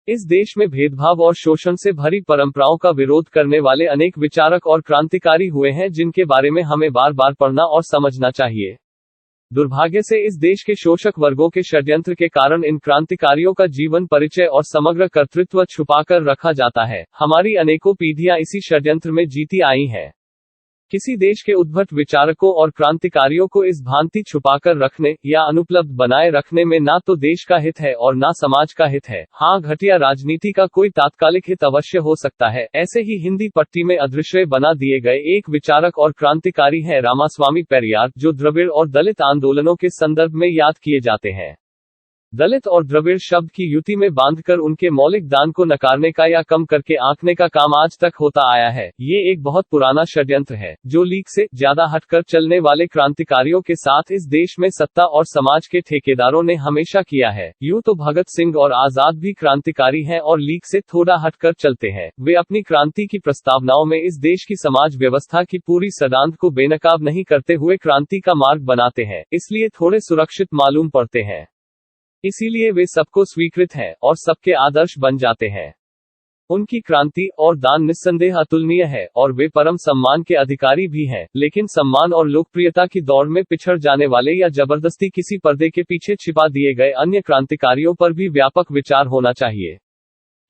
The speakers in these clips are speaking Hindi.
इस देश में भेदभाव और शोषण से भरी परंपराओं का विरोध करने वाले अनेक विचारक और क्रांतिकारी हुए हैं जिनके बारे में हमें बार बार पढ़ना और समझना चाहिए। दुर्भाग्य से इस देश के शोषक वर्गों के षड्यंत्र के कारण इन क्रांतिकारियों का जीवन परिचय और समग्र कर्तृत्व छुपाकर रखा जाता है। हमारी अनेकों पीढ़ियां इसी षड्यंत्र में जीती आई हैं। किसी देश के उद्भट विचारकों और क्रांतिकारियों को इस भांति छुपाकर रखने या अनुपलब्ध बनाए रखने में ना तो देश का हित है और ना समाज का हित है। हाँ, घटिया राजनीति का कोई तात्कालिक हित अवश्य हो सकता है। ऐसे ही हिंदी पट्टी में अदृश्य बना दिए गए एक विचारक और क्रांतिकारी हैं रामास्वामी पेरियार, जो द्रविड़ और दलित आंदोलनों के संदर्भ में याद किए जाते हैं। दलित और द्रविड़ शब्द की युति में बांधकर उनके मौलिक दान को नकारने का या कम करके आंकने का काम आज तक होता आया है। ये एक बहुत पुराना षड्यंत्र है जो लीग से ज्यादा हटकर चलने वाले क्रांतिकारियों के साथ इस देश में सत्ता और समाज के ठेकेदारों ने हमेशा किया है। यूं तो भगत सिंह और आजाद भी क्रांतिकारी हैं और लीग से थोड़ा हटकर चलते हैं। वे अपनी क्रांति की प्रस्तावनाओं में इस देश की समाज व्यवस्था की पूरी सदांत को बेनकाब नहीं करते हुए क्रांति का मार्ग बनाते हैं, इसलिए थोड़े सुरक्षित मालूम पड़ते हैं। इसीलिए वे सबको स्वीकृत हैं और सबके आदर्श बन जाते हैं। उनकी क्रांति और दान निस्संदेह अतुलनीय है और वे परम सम्मान के अधिकारी भी हैं, लेकिन सम्मान और लोकप्रियता की दौड़ में पिछड़ जाने वाले या जबरदस्ती किसी पर्दे के पीछे छिपा दिए गए अन्य क्रांतिकारियों पर भी व्यापक विचार होना चाहिए।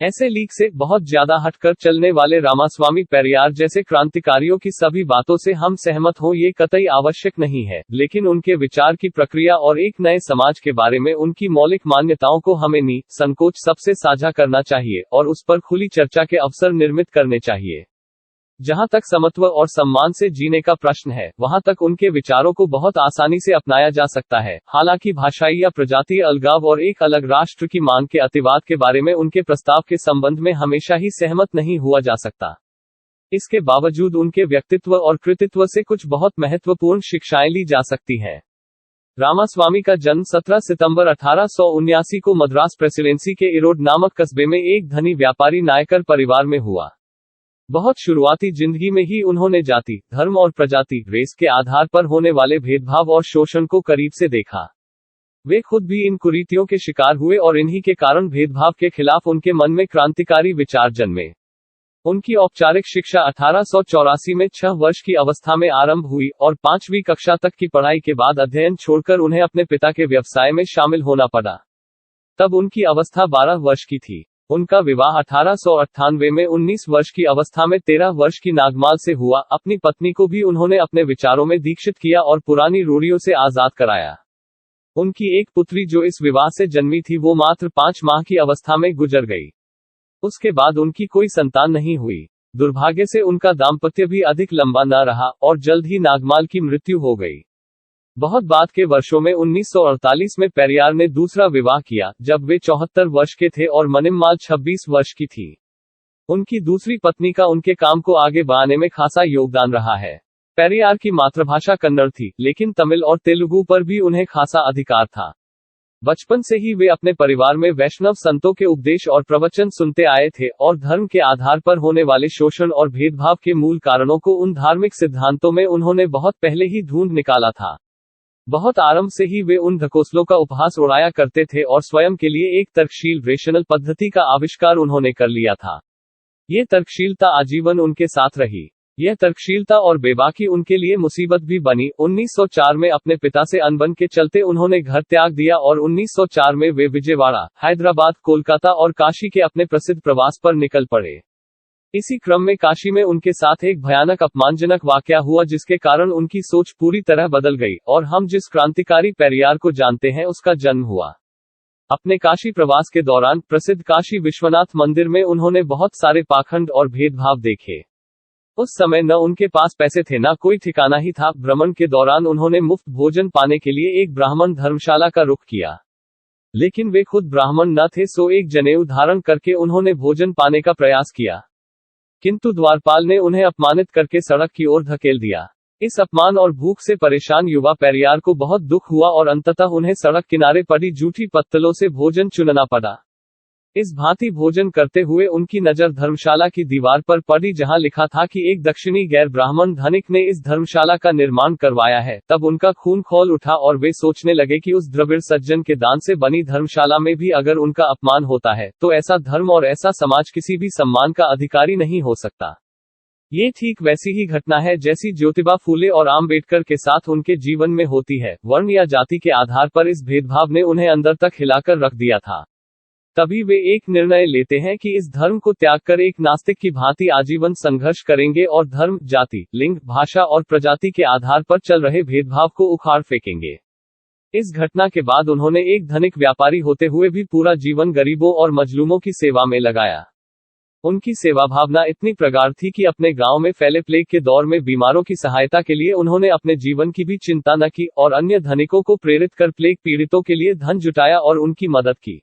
ऐसे लीग से बहुत ज्यादा हटकर चलने वाले रामास्वामी पेरियार जैसे क्रांतिकारियों की सभी बातों से हम सहमत हों ये कतई आवश्यक नहीं है, लेकिन उनके विचार की प्रक्रिया और एक नए समाज के बारे में उनकी मौलिक मान्यताओं को हमें संकोच सबसे साझा करना चाहिए और उस पर खुली चर्चा के अवसर निर्मित करने चाहिए। जहां तक समत्व और सम्मान से जीने का प्रश्न है, वहां तक उनके विचारों को बहुत आसानी से अपनाया जा सकता है। हालांकि भाषाई या प्रजातीय अलगाव और एक अलग राष्ट्र की मांग के अतिवाद के बारे में उनके प्रस्ताव के संबंध में हमेशा ही सहमत नहीं हुआ जा सकता। इसके बावजूद उनके व्यक्तित्व और कृतित्व से कुछ बहुत महत्वपूर्ण शिक्षाएं ली जा सकती हैं। रामास्वामी का जन्म 17 सितंबर 1879 को मद्रास प्रेसिडेंसी के इरोड नामक कस्बे में एक धनी व्यापारी नायकर परिवार में हुआ। बहुत शुरुआती जिंदगी में ही उन्होंने जाति, धर्म और प्रजाति, रेस के आधार पर होने वाले भेदभाव और शोषण को करीब से देखा। वे खुद भी इन कुरीतियों के शिकार हुए और इन्हीं के कारण भेदभाव के खिलाफ उनके मन में क्रांतिकारी विचार जन्मे। उनकी औपचारिक शिक्षा 1884 में 6 वर्ष की अवस्था में आरंभ हुई और 5वीं कक्षा तक की पढ़ाई के बाद अध्ययन छोड़कर उन्हें अपने पिता के व्यवसाय में शामिल होना पड़ा। तब उनकी अवस्था 12 वर्ष की थी। उनका विवाह 1898 में 19 वर्ष की अवस्था में 13 वर्ष की नागमाल से हुआ। अपनी पत्नी को भी उन्होंने अपने विचारों में दीक्षित किया और पुरानी रूढ़ियों से आजाद कराया। उनकी एक पुत्री जो इस विवाह से जन्मी थी वो मात्र 5 माह की अवस्था में गुजर गई। उसके बाद उनकी कोई संतान नहीं हुई। दुर्भाग्य से उनका दाम्पत्य भी अधिक लंबा न रहा और जल्द ही नागमाल की मृत्यु हो गई। बहुत बाद के वर्षों में 1948 में पेरियार ने दूसरा विवाह किया, जब वे 74 वर्ष के थे और मनिम्माल 26 वर्ष की थी। उनकी दूसरी पत्नी का उनके काम को आगे बढ़ाने में खासा योगदान रहा है। पेरियार की मातृभाषा कन्नड़ थी, लेकिन तमिल और तेलुगु पर भी उन्हें खासा अधिकार था। बचपन से ही वे अपने परिवार में वैष्णव संतों के उपदेश और प्रवचन सुनते आए थे और धर्म के आधार पर होने वाले शोषण और भेदभाव के मूल कारणों को उन धार्मिक सिद्धांतों में उन्होंने बहुत पहले ही ढूंढ निकाला था। बहुत आरंभ से ही वे उन ढकोसलों का उपहास उड़ाया करते थे और स्वयं के लिए एक तर्कशील रेशनल पद्धति का आविष्कार उन्होंने कर लिया था। ये तर्कशीलता आजीवन उनके साथ रही। यह तर्कशीलता और बेबाकी उनके लिए मुसीबत भी बनी। 1904 में अपने पिता से अनबन के चलते उन्होंने घर त्याग दिया और 1904 में वे विजयवाड़ा, हैदराबाद, कोलकाता और काशी के अपने प्रसिद्ध प्रवास पर निकल पड़े। इसी क्रम में काशी में उनके साथ एक भयानक अपमानजनक वाकया हुआ जिसके कारण उनकी सोच पूरी तरह बदल गई और हम जिस क्रांतिकारी पेरियार को जानते हैं उसका जन्म हुआ। अपने काशी प्रवास के दौरान प्रसिद्ध काशी विश्वनाथ मंदिर में उन्होंने बहुत सारे पाखंड और भेदभाव देखे। उस समय न उनके पास पैसे थे, न कोई ठिकाना ही था। भ्रमण के दौरान उन्होंने मुफ्त भोजन पाने के लिए एक ब्राह्मण धर्मशाला का रुख किया, लेकिन वे खुद ब्राह्मण न थे, सो एक जनेऊ धारण करके उन्होंने भोजन पाने का प्रयास किया, किंतु द्वारपाल ने उन्हें अपमानित करके सड़क की ओर धकेल दिया। इस अपमान और भूख से परेशान युवा पेरियार को बहुत दुख हुआ और अंततः उन्हें सड़क किनारे पड़ी जूठी पत्तलों से भोजन चुनना पड़ा। इस भांति भोजन करते हुए उनकी नजर धर्मशाला की दीवार पर पड़ी जहां लिखा था कि एक दक्षिणी गैर ब्राह्मण धनिक ने इस धर्मशाला का निर्माण करवाया है। तब उनका खून खौल उठा और वे सोचने लगे कि उस द्रविड़ सज्जन के दान से बनी धर्मशाला में भी अगर उनका अपमान होता है तो ऐसा धर्म और ऐसा समाज किसी भी सम्मान का अधिकारी नहीं हो सकता। ये ठीक वैसी ही घटना है जैसी ज्योतिबा फूले और आम्बेडकर के साथ उनके जीवन में होती है। वर्ण या जाति के आधार पर इस भेदभाव ने उन्हें अंदर तक हिलाकर रख दिया था। तभी वे एक निर्णय लेते हैं कि इस धर्म को त्याग कर एक नास्तिक की भांति आजीवन संघर्ष करेंगे और धर्म, जाति, लिंग, भाषा और प्रजाति के आधार पर चल रहे भेदभाव को उखाड़ फेंकेंगे। इस घटना के बाद उन्होंने एक धनिक व्यापारी होते हुए भी पूरा जीवन गरीबों और मजलूमों की सेवा में लगाया। उनकी सेवा भावना इतनी प्रगाढ़ थी कि अपने गांव में फैले प्लेग के दौर में बीमारों की सहायता के लिए उन्होंने अपने जीवन की भी चिंता न की और अन्य धनिकों को प्रेरित कर प्लेग पीड़ितों के लिए धन जुटाया और उनकी मदद की।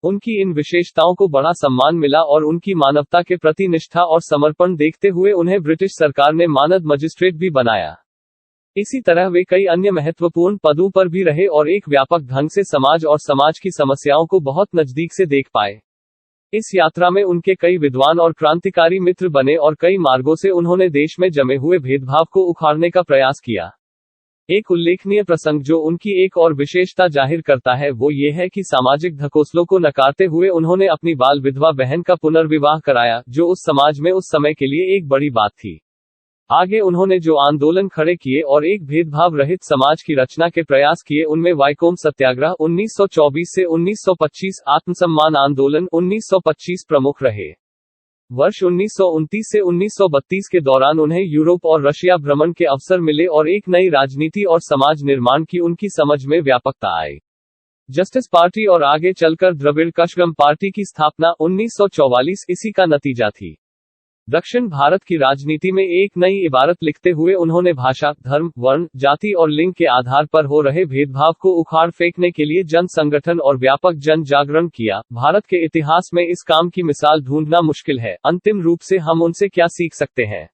उनकी इन विशेषताओं को बड़ा सम्मान मिला और उनकी मानवता के प्रति निष्ठा और समर्पण देखते हुए उन्हें ब्रिटिश सरकार ने मानद मजिस्ट्रेट भी बनाया। इसी तरह वे कई अन्य महत्वपूर्ण पदों पर भी रहे और एक व्यापक ढंग से समाज और समाज की समस्याओं को बहुत नजदीक से देख पाए। इस यात्रा में उनके कई विद्वान और क्रांतिकारी मित्र बने और कई मार्गों से उन्होंने देश में जमे हुए भेदभाव को उखाड़ने का प्रयास किया। एक उल्लेखनीय प्रसंग जो उनकी एक और विशेषता जाहिर करता है वो ये है कि सामाजिक ढकोसलों को नकारते हुए उन्होंने अपनी बाल विधवा बहन का पुनर्विवाह कराया, जो उस समाज में उस समय के लिए एक बड़ी बात थी। आगे उन्होंने जो आंदोलन खड़े किए और एक भेदभाव रहित समाज की रचना के प्रयास किए उनमें वाइकोम सत्याग्रह 1924 से 1925, आत्मसम्मान आंदोलन 1925 प्रमुख रहे। वर्ष 1929 से 1932 के दौरान उन्हें यूरोप और रशिया भ्रमण के अवसर मिले और एक नई राजनीति और समाज निर्माण की उनकी समझ में व्यापकता आई। जस्टिस पार्टी और आगे चलकर द्रविड़ कशगम पार्टी की स्थापना 1944 इसी का नतीजा थी। दक्षिण भारत की राजनीति में एक नई इबारत लिखते हुए उन्होंने भाषा, धर्म, वर्ण, जाति और लिंग के आधार पर हो रहे भेदभाव को उखाड़ फेंकने के लिए जन संगठन और व्यापक जन जागरण किया। भारत के इतिहास में इस काम की मिसाल ढूंढना मुश्किल है। अंतिम रूप से हम उनसे क्या सीख सकते हैं?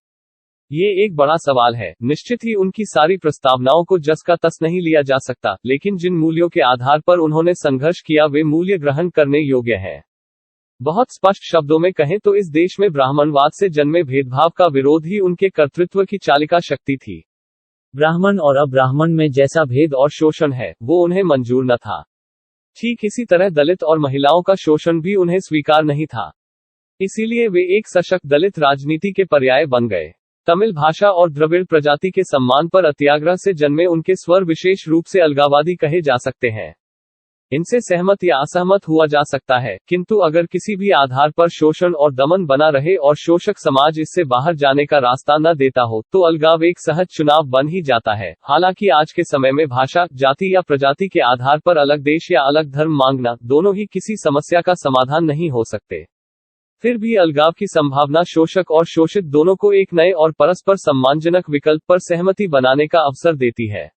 ये एक बड़ा सवाल है। निश्चित ही उनकी सारी प्रस्तावनाओं को जस का तस नहीं लिया जा सकता, लेकिन जिन मूल्यों के आधार पर उन्होंने संघर्ष किया वे मूल्य ग्रहण करने योग्य हैं। बहुत स्पष्ट शब्दों में कहें तो इस देश में ब्राह्मणवाद से जन्मे भेदभाव का विरोध ही उनके कर्तृत्व की चालिका शक्ति थी। ब्राह्मण और अब्राह्मण में जैसा भेद और शोषण है वो उन्हें मंजूर न था। ठीक इसी तरह दलित और महिलाओं का शोषण भी उन्हें स्वीकार नहीं था। इसीलिए वे एक सशक्त दलित राजनीति के पर्याय बन गए। तमिल भाषा और द्रविड़ प्रजाति के सम्मान पर अत्याग्रह से जन्मे उनके स्वर विशेष रूप से अलगाववादी कहे जा सकते हैं। इनसे सहमत या असहमत हुआ जा सकता है, किंतु अगर किसी भी आधार पर शोषण और दमन बना रहे और शोषक समाज इससे बाहर जाने का रास्ता न देता हो तो अलगाव एक सहज चुनाव बन ही जाता है। हालांकि आज के समय में भाषा, जाति या प्रजाति के आधार पर अलग देश या अलग धर्म मांगना दोनों ही किसी समस्या का समाधान नहीं हो सकते। फिर भी अलगाव की संभावना शोषक और शोषित दोनों को एक नए और परस्पर सम्मानजनक विकल्प पर सहमति बनाने का अवसर देती है।